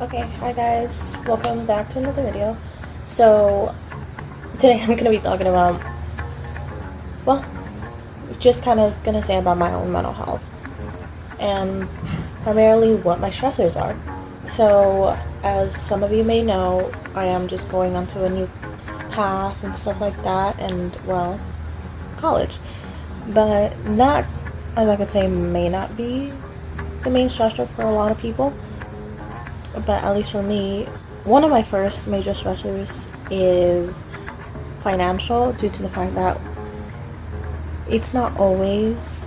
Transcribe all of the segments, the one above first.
Okay, hi guys, welcome back to another video. So today I'm gonna be talking about, well, just kind of gonna say about my own mental health and primarily what my stressors are. So as some of you may know, I am just going onto a new path and stuff like that, and well, college. But that, as I could say, may not be the main stressor for a lot of people. But at least for me, one of my first major stressors is financial, due to the fact that it's not always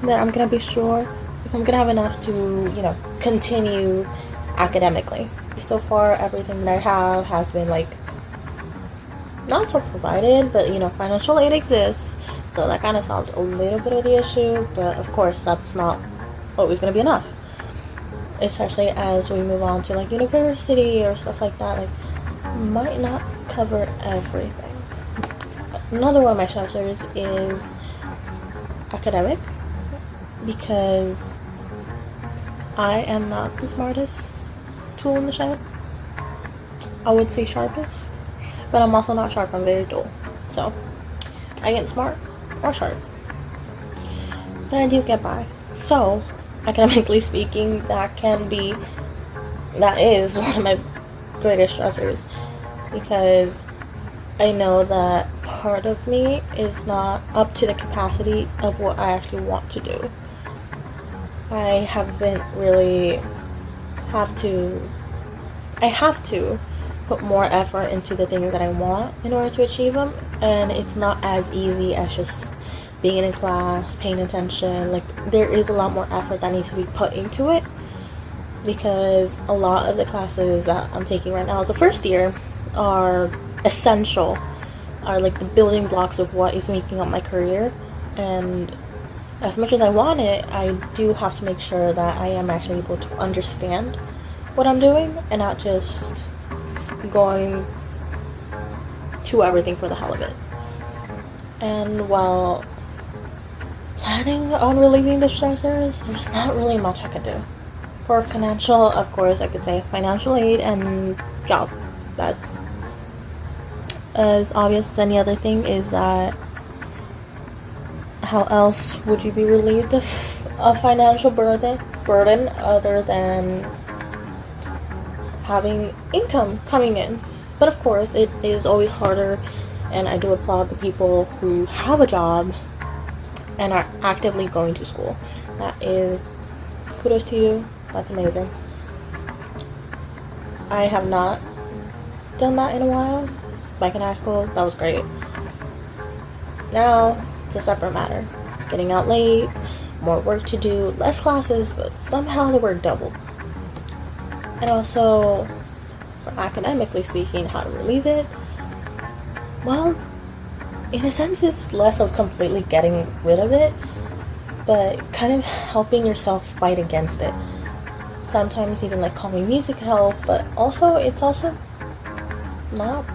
that I'm gonna be sure if I'm gonna have enough to, continue academically. So far, everything that I have has been like not so provided, but financial aid exists, so that kind of solves a little bit of the issue. But of course, that's not always gonna be enough, especially as we move on to like university or stuff like that. Like, might not cover everything. Another one of my stressors is academic, because I am not the smartest tool in the shed. I would say sharpest, but I'm also not sharp. I'm very dull. So I get smart or sharp, but I do get by. So academically speaking, that is one of my greatest stressors, because I know that part of me is not up to the capacity of what I actually want to do. I have to put more effort into the things that I want in order to achieve them, and it's not as easy as just being in class, paying attention. Like, there is a lot more effort that needs to be put into it, because a lot of the classes that I'm taking right now as a first year are essential, are like the building blocks of what is making up my career. And as much as I want it, I do have to make sure that I am actually able to understand what I'm doing and not just going to everything for the hell of it. And while planning on relieving the stressors, there's not really much I could do. For financial, of course, I could say financial aid and job. That, as obvious as any other thing, is that how else would you be relieved of a financial burden other than having income coming in? But of course, it is always harder, and I do applaud the people who have a job and are actively going to school. That is, kudos to you. That's amazing. I have not done that in a while. Back in high school, that was great. Now, it's a separate matter. Getting out late, more work to do, less classes, but somehow the work doubled. And also, for academically speaking, how to relieve it, well, in a sense, it's less of completely getting rid of it, but kind of helping yourself fight against it. Sometimes even like calming music help, but also it's also not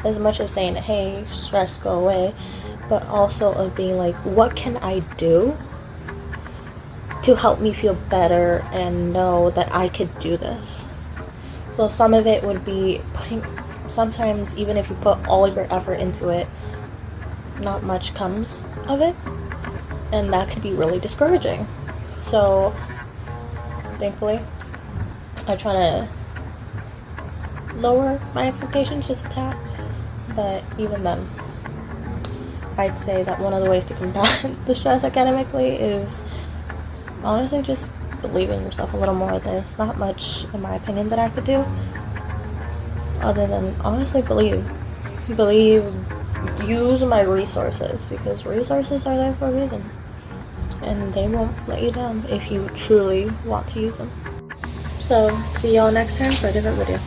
as much of saying, hey, stress, go away, but also of being like, what can I do to help me feel better and know that I could do this? So some of it would be sometimes even if you put all your effort into it, not much comes of it, and that could be really discouraging. So thankfully, I try to lower my expectations just a tad, but even then, I'd say that one of the ways to combat the stress academically is honestly just believe in yourself a little more. There's not much, in my opinion, that I could do other than honestly believe, use my resources, because resources are there for a reason, and they won't let you down if you truly want to use them. So, see y'all next time for a different video.